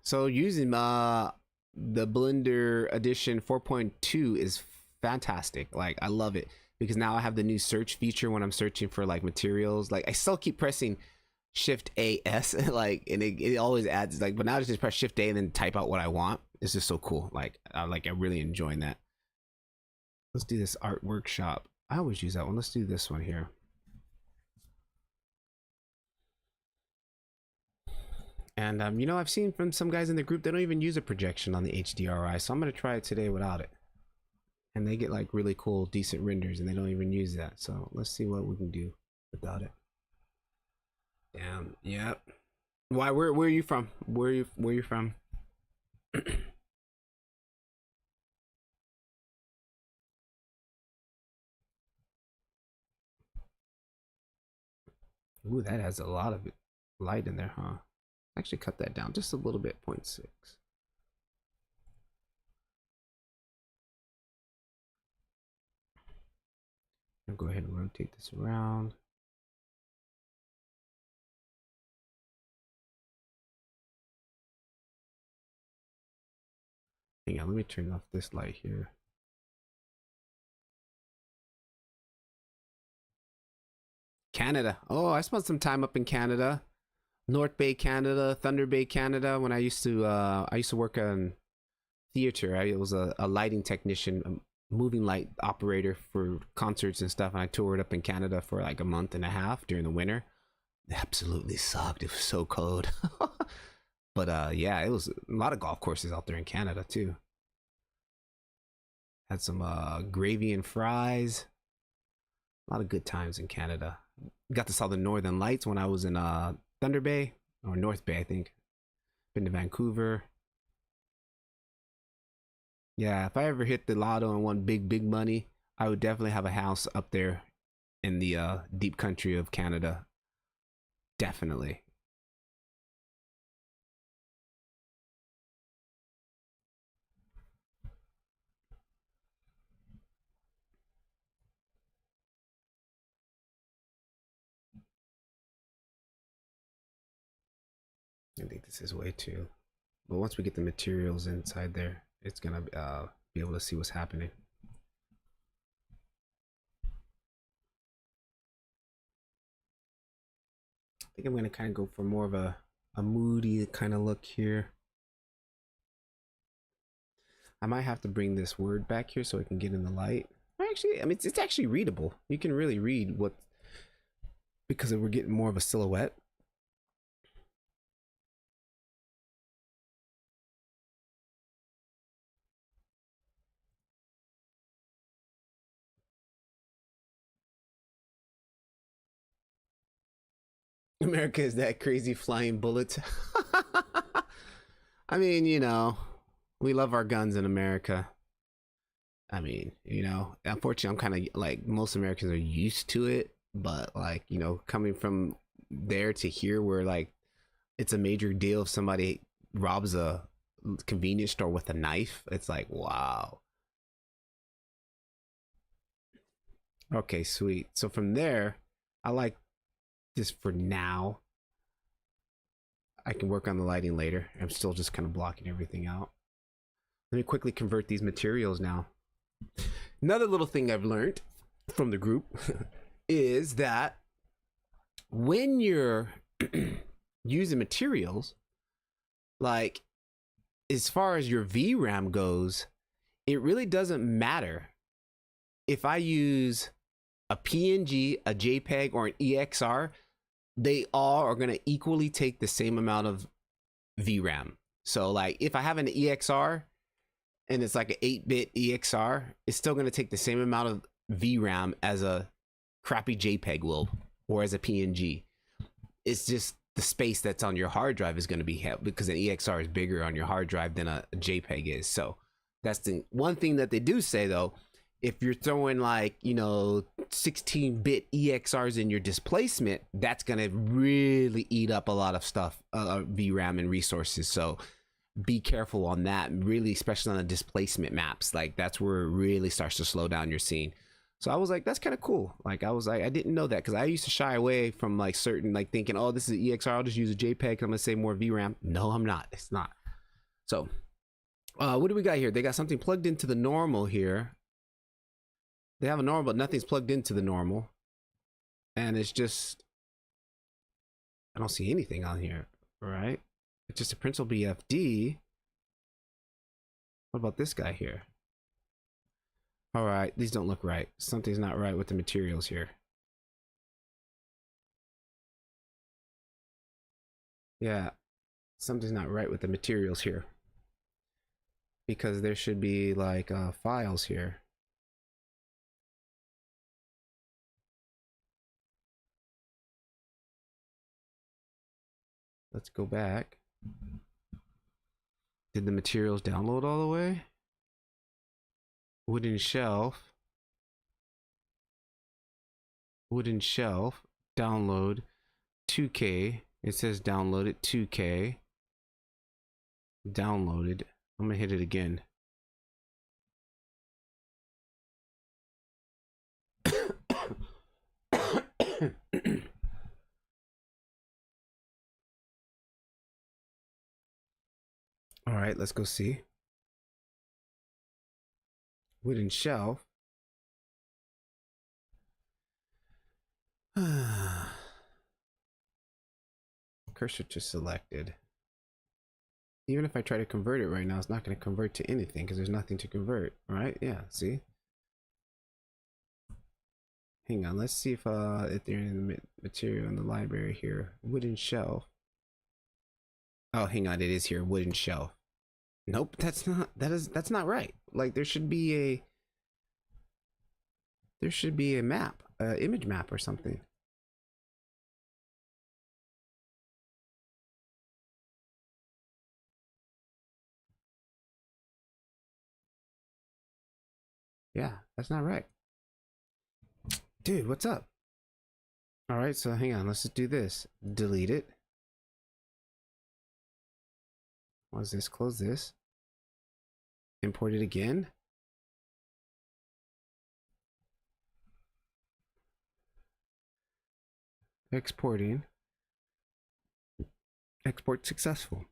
So using the Blender Edition 4.2 is fantastic. Like, I love it because now I have the new search feature when I'm searching for like materials. Like, I still keep pressing Shift AS, like, and it always adds like, but now I just press Shift A and then type out what I want. It's just so cool. Like I'm really enjoying that. Let's do this art workshop. I always use that one. Let's do this one here. And you know, I've seen from some guys in the group they don't even use a projection on the HDRI, so I'm gonna try it today without it. And they get like really cool, decent renders, and they don't even use that. So let's see what we can do without it. Damn. Yep. Why? Where are you from? Where you from? Ooh, that has a lot of light in there, huh? Actually, cut that down just a little bit, 0.6. I'll go ahead and rotate this around. Hang on, let me turn off this light here. Canada. Oh, I spent some time up in Canada. North Bay, Canada, Thunder Bay, Canada. When I used to work on theater. I was a lighting technician, a moving light operator for concerts and stuff. And I toured up in Canada for like a month and a half during the winter. It absolutely sucked. It was so cold. But yeah, it was a lot of golf courses out there in Canada too. Had some gravy and fries. A lot of good times in Canada. Got to saw the Northern Lights when I was in Thunder Bay or North Bay, I think. Been to Vancouver. Yeah, if I ever hit the lotto and won big money, I would definitely have a house up there in the deep country of Canada. Definitely. I think this is way too. But once we get the materials inside there, it's gonna be able to see what's happening. I think I'm gonna kind of go for more of a moody kind of look here. I might have to bring this word back here so it can get in the light. Actually, I mean, it's actually readable. You can really read what, because we're getting more of a silhouette. America is that crazy flying bullet. I mean, you know, we love our guns in America. I mean, you know, unfortunately, I'm kind of like most Americans are used to it, but like, you know, coming from there to here, where like it's a major deal if somebody robs a convenience store with a knife. It's like, wow. Okay, sweet. So from there, I like this for now. I can work on the lighting later. I'm still just kind of blocking everything out. Let me quickly convert these materials now. Another little thing I've learned from the group is that when you're using materials, like as far as your VRAM goes, it really doesn't matter if I use a PNG, a JPEG, or an EXR. They all are going to equally take the same amount of VRAM. So like if I have an EXR and it's like an 8-bit EXR, it's still going to take the same amount of VRAM as a crappy JPEG will, or as a PNG. It's just the space that's on your hard drive is going to be held, because an EXR is bigger on your hard drive than a JPEG is. So that's the one thing that they do say though. If you're throwing like, you know, 16-bit EXRs in your displacement, that's going to really eat up a lot of stuff, VRAM and resources. So be careful on that, really, especially on the displacement maps. Like that's where it really starts to slow down your scene. So I was like, that's kind of cool. Like I was like, I didn't know that, because I used to shy away from like certain, like thinking, oh, this is an EXR, I'll just use a JPEG, I'm gonna save more VRAM. No, I'm not. It's not. So what do we got here? They got something plugged into the normal here. They have a normal, but nothing's plugged into the normal. And it's just, I don't see anything on here, right? It's just a Principal BFD. What about this guy here? All right, these don't look right. Something's not right with the materials here. Yeah. Something's not right with the materials here, because there should be like files here. Let's go back. Did the materials download all the way? Wooden shelf. Wooden shelf. Download. 2K. It says downloaded 2K. Downloaded. I'm gonna hit it again. All right, let's go see. Wooden shelf. Cursor to selected. Even if I try to convert it right now, it's not going to convert to anything because there's nothing to convert, right? Yeah, see? Hang on, let's see if they're in the material in the library here. Wooden shelf. Oh, hang on, it is here. Wooden shelf. Nope, that's not right. Like there should be a map, image map or something. Yeah, that's not right. Dude, what's up? All right, so hang on, let's just do this. Delete it. What's this? Close this. Import it again. Exporting. Export successful.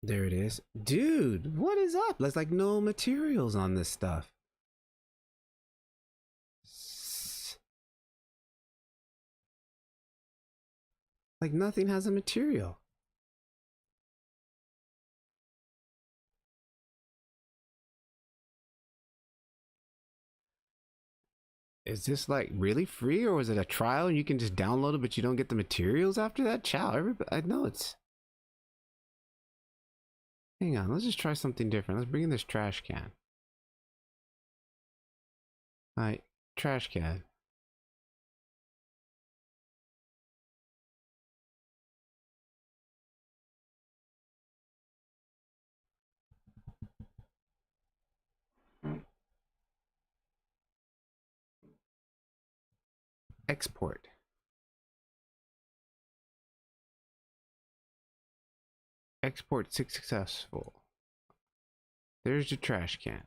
There it is. Dude, what is up? There's like no materials on this stuff. Like nothing has a material. Is this like really free, or was it a trial and you can just download it but you don't get the materials after that? Ciao, everybody. I know it's. Hang on, let's just try something different. Let's bring in this trash can. Alright, trash can. Export. Export successful. There's the trash can.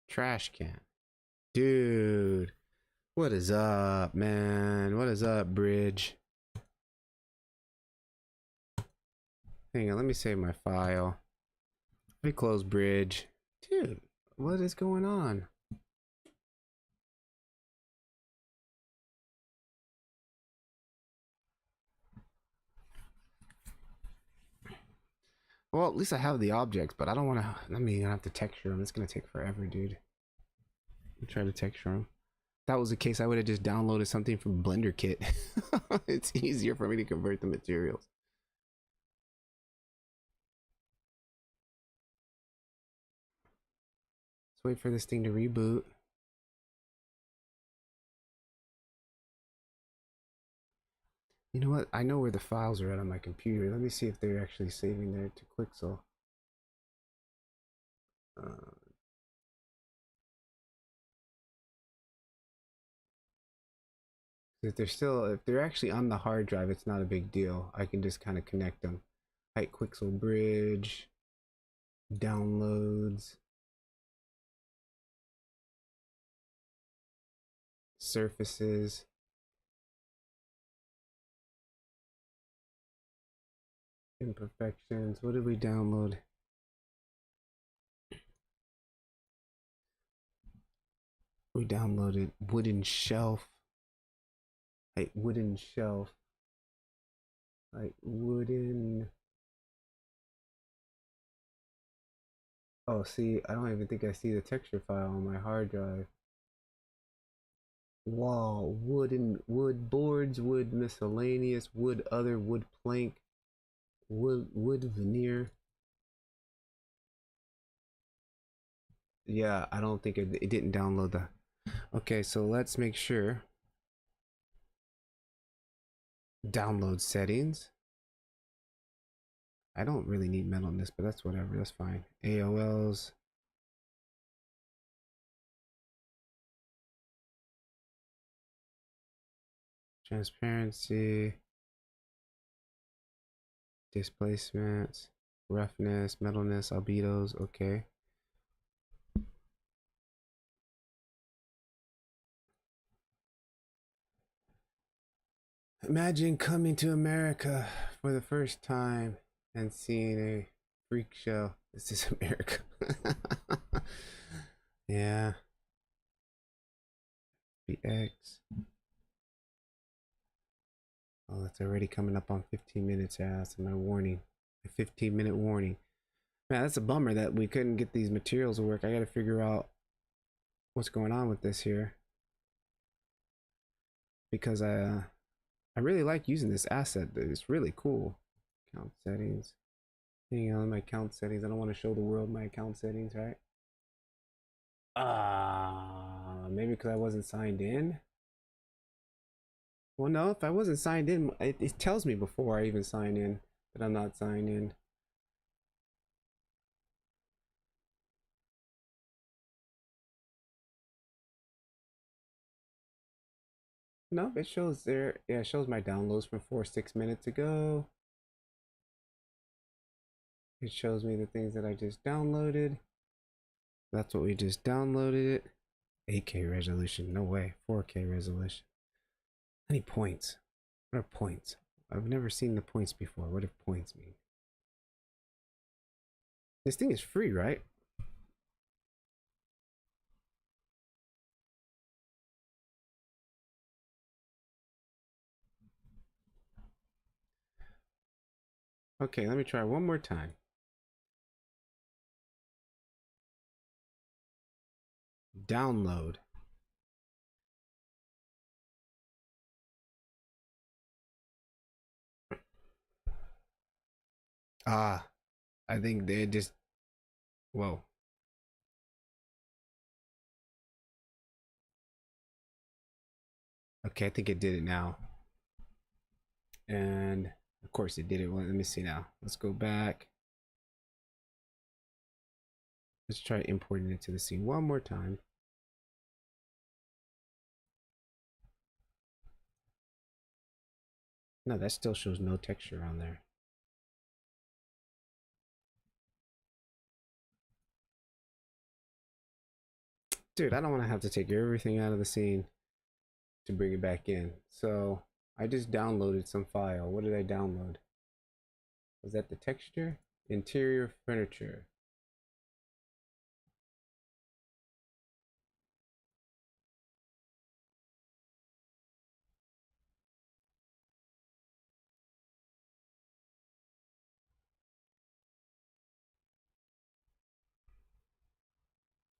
Trash can. Dude. What is up, man? What is up, Bridge? Hang on, let me save my file. Let me close Bridge. Dude, what is going on? Well, at least I have the objects, but I don't want to. I mean, I have to texture them. It's gonna take forever, dude. I'm trying to texture them. If that was the case, I would have just downloaded something from Blender Kit. It's easier for me to convert the materials. Let's wait for this thing to reboot. You know what? I know where the files are at on my computer. Let me see if they're actually saving there to Quixel. If they're actually on the hard drive, it's not a big deal. I can just kind of connect them. Height Quixel Bridge, downloads, surfaces. Imperfections. What did we download? We downloaded wooden shelf. Like wooden shelf. Like wooden. Oh, see, I don't even think I see the texture file on my hard drive. Wall, wooden, wood boards, wood miscellaneous, wood other, wood plank, wood veneer. Yeah, I don't think it didn't download the. Okay, so let's make sure. Download settings. I don't really need metal in this, but that's whatever. That's fine. AOLs. Transparency. Displacement. Roughness. Metalness. Albedos. Okay. Imagine coming to America for the first time and seeing a freak show. This is America. Yeah. BX. Oh, it's already coming up on 15 minutes. Yeah, that's my warning. A 15-minute warning. Man, that's a bummer that we couldn't get these materials to work. I gotta figure out what's going on with this here. Because I really like using this asset. It's really cool. Account settings. Hang on my account settings. I don't want to show the world my account settings, right? Maybe because I wasn't signed in. Well, no, if I wasn't signed in, it tells me before I even sign in that I'm not signed in. No, it shows there. Yeah, it shows my downloads from 6 minutes ago. It shows me the things that I just downloaded. That's what we just downloaded it. 8K resolution, no way. 4K resolution. How many points? What are points? I've never seen the points before. What do points mean? This thing is free, right? Okay, let me try one more time. Download. Ah, I think they just. Whoa. Okay, I think it did it now. And of course it did it. Well, let me see now. Let's go back. Let's try importing it to the scene one more time. No, that still shows no texture on there. Dude, I don't want to have to take everything out of the scene to bring it back in. So I just downloaded some file. What did I download? Was that the texture? Interior furniture.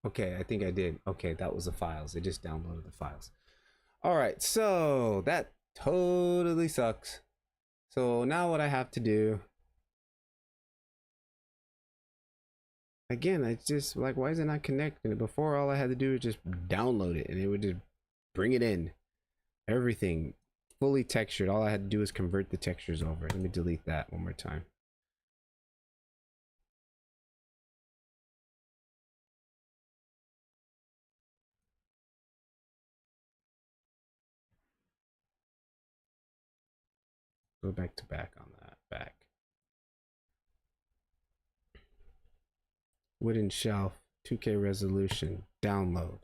Okay, I think I did. Okay, that was the files. It just downloaded the files. All right, so that totally sucks. So now what I have to do, again, it's just like, why is it not connecting? Before, all I had to do was just download it and it would just bring it in. Everything fully textured. All I had to do was convert the textures over. Let me delete that one more time. Go back to back on that. Back. Wooden shelf, 2K resolution, download.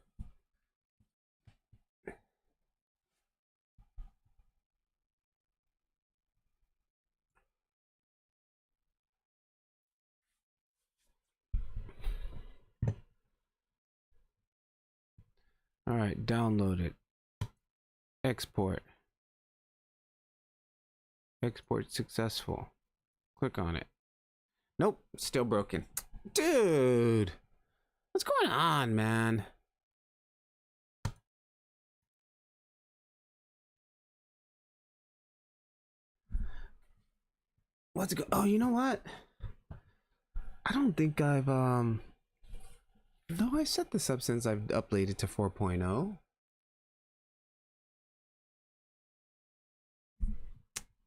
All right, download it. Export. Export successful. Click on it. Nope, still broken. Dude, what's going on, man? What's it go? Oh, you know what? I don't think I've no, I set this up since I've updated to 4.0.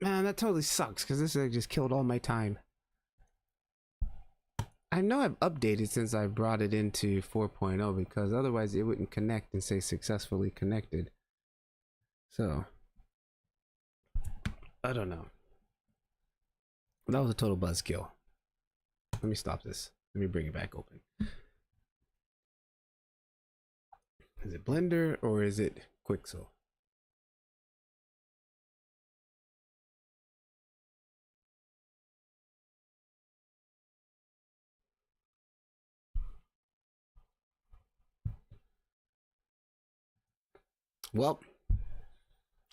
Man, that totally sucks because this just killed all my time. I know I've updated since I brought it into 4.0 because otherwise it wouldn't connect and say successfully connected. So, I don't know. That was a total buzzkill. Let me stop this. Let me bring it back open. Is it Blender or is it Quixel? Well,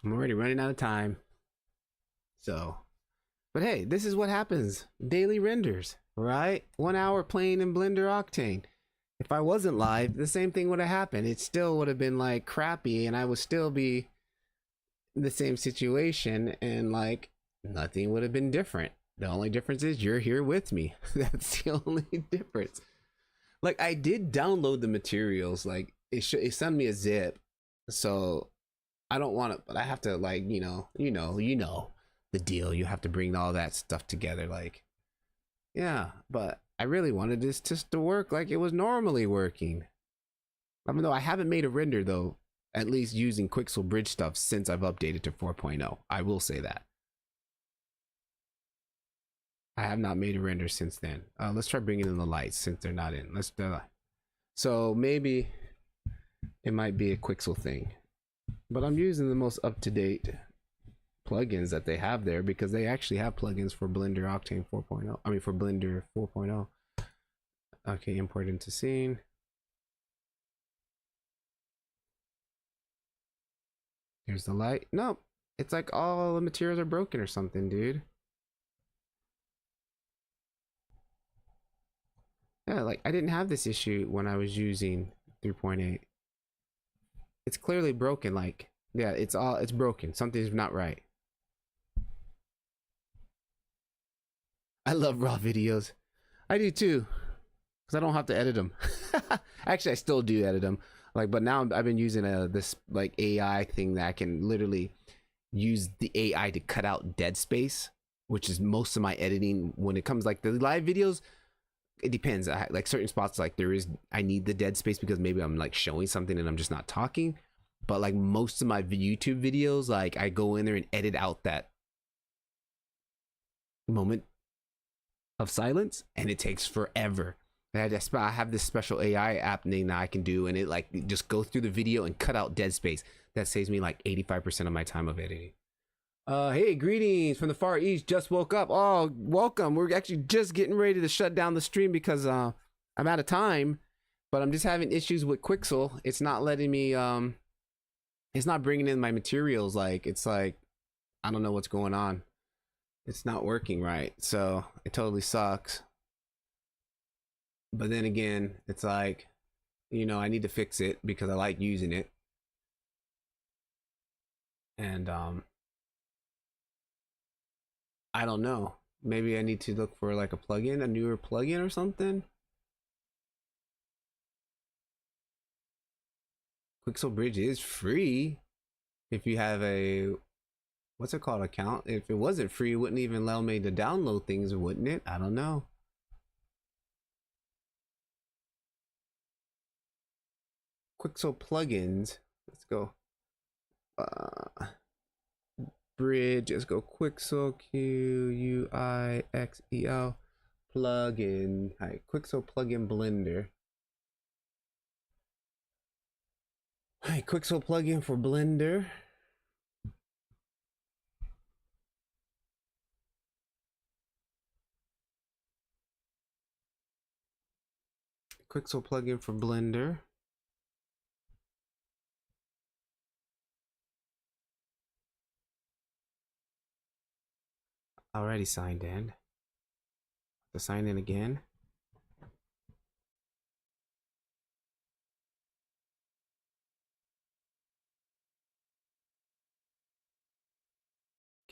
I'm already running out of time. So, but hey, this is what happens. Daily renders, right? 1 hour playing in Blender Octane. If I wasn't live, the same thing would have happened. It still would have been like crappy and I would still be in the same situation and like nothing would have been different. The only difference is you're here with me. That's the only difference. Like I did download the materials, like it sent me a zip. So I don't want to, but I have to like, the deal. You have to bring all that stuff together. Like, yeah, but I really wanted this just to work like it was normally working. Even though I haven't made a render though, at least using Quixel Bridge stuff since I've updated to 4.0. I will say that. I have not made a render since then. Let's try bringing in the lights since they're not in. Let's so maybe it might be a Quixel thing. But I'm using the most up-to-date plugins that they have there because they actually have plugins for Blender Octane 4.0. I mean for Blender 4.0. Okay, import into scene. Here's the light. Nope. It's like all the materials are broken or something, dude. Yeah, like I didn't have this issue when I was using 3.8. It's clearly broken. Like, yeah, it's broken. Something's not right. I love raw videos. I do too, because I don't have to edit them. Actually, I still do edit them. Like, but now I've been using this like AI thing that I can literally use the AI to cut out dead space, which is most of my editing when it comes like the live videos. It depends. Like certain spots, like I need the dead space because maybe I'm like showing something and I'm just not talking. But like most of my YouTube videos, like I go in there and edit out that moment of silence, and it takes forever. I have this special AI app thing that I can do, and it like just go through the video and cut out dead space. That saves me like 85% of my time of editing. Hey, greetings from the Far East. Just woke up. Oh, welcome. We're actually just getting ready to shut down the stream because I'm out of time, but I'm just having issues with Quixel. It's not letting me it's not bringing in my materials. Like it's like I don't know what's going on. It's not working right. So it totally sucks. But then again, it's like, I need to fix it because I like using it. And I don't know. Maybe I need to look for like a newer plugin or something. Quixel Bridge is free if you have a what's it called account. If it wasn't free, it wouldn't even allow me to download things, wouldn't it? I don't know. Quixel plugins. Let's go. Bridge. Let's go. Quixel Quixel plugin. Hi, Quixel plugin Blender. Hi, Quixel plugin for Blender. Quixel plugin for Blender. Already signed in. To sign in again.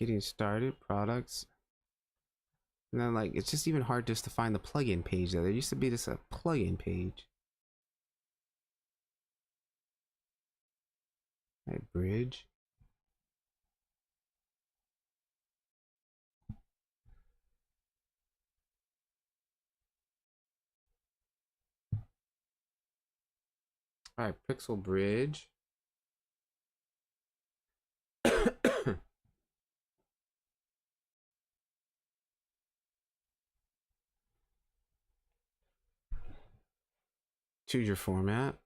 getting started, products. And then like it's just even hard just to find the plugin page there. There used to be this plugin page. Right, bridge. All right, Pixel Bridge. Choose your format.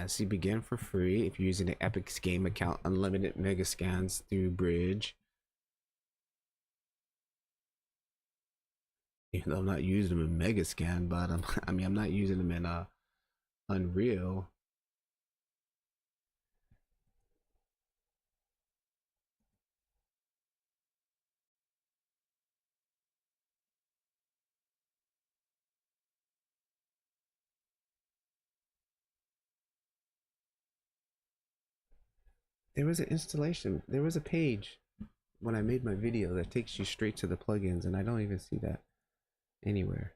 See, begin for free if you're using an Epic Game account. Unlimited mega scans through Bridge. Even though I'm not using them in Mega Scan, but I'm not using them in Unreal. There was an installation. There was a page when I made my video that takes you straight to the plugins, and I don't even see that anywhere.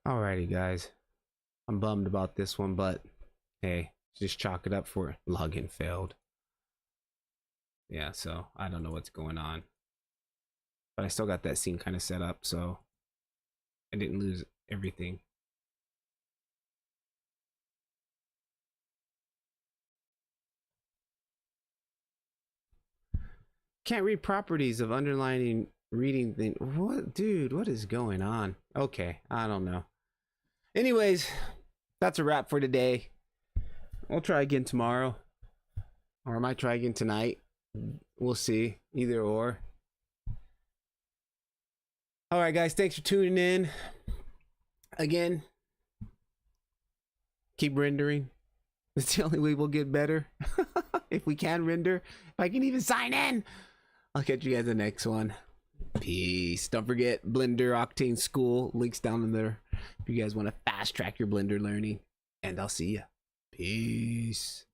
Alrighty, guys. I'm bummed about this one, but hey, just chalk it up for login failed. Yeah, so I don't know what's going on. But I still got that scene kind of set up, so I didn't lose everything. Can't read properties of underlining reading thing. What, dude, what is going on? Okay, I don't know. Anyways, that's a wrap for today. We'll try again tomorrow, or I might try again tonight. We'll see, either or. All right, guys, thanks for tuning in. Again, keep rendering. It's the only way we'll get better. If we can render, if I can even sign in. I'll catch you guys in the next one. Peace. Don't forget Blender Octane School. Links down in there if you guys want to fast track your Blender learning. And I'll see ya. Peace.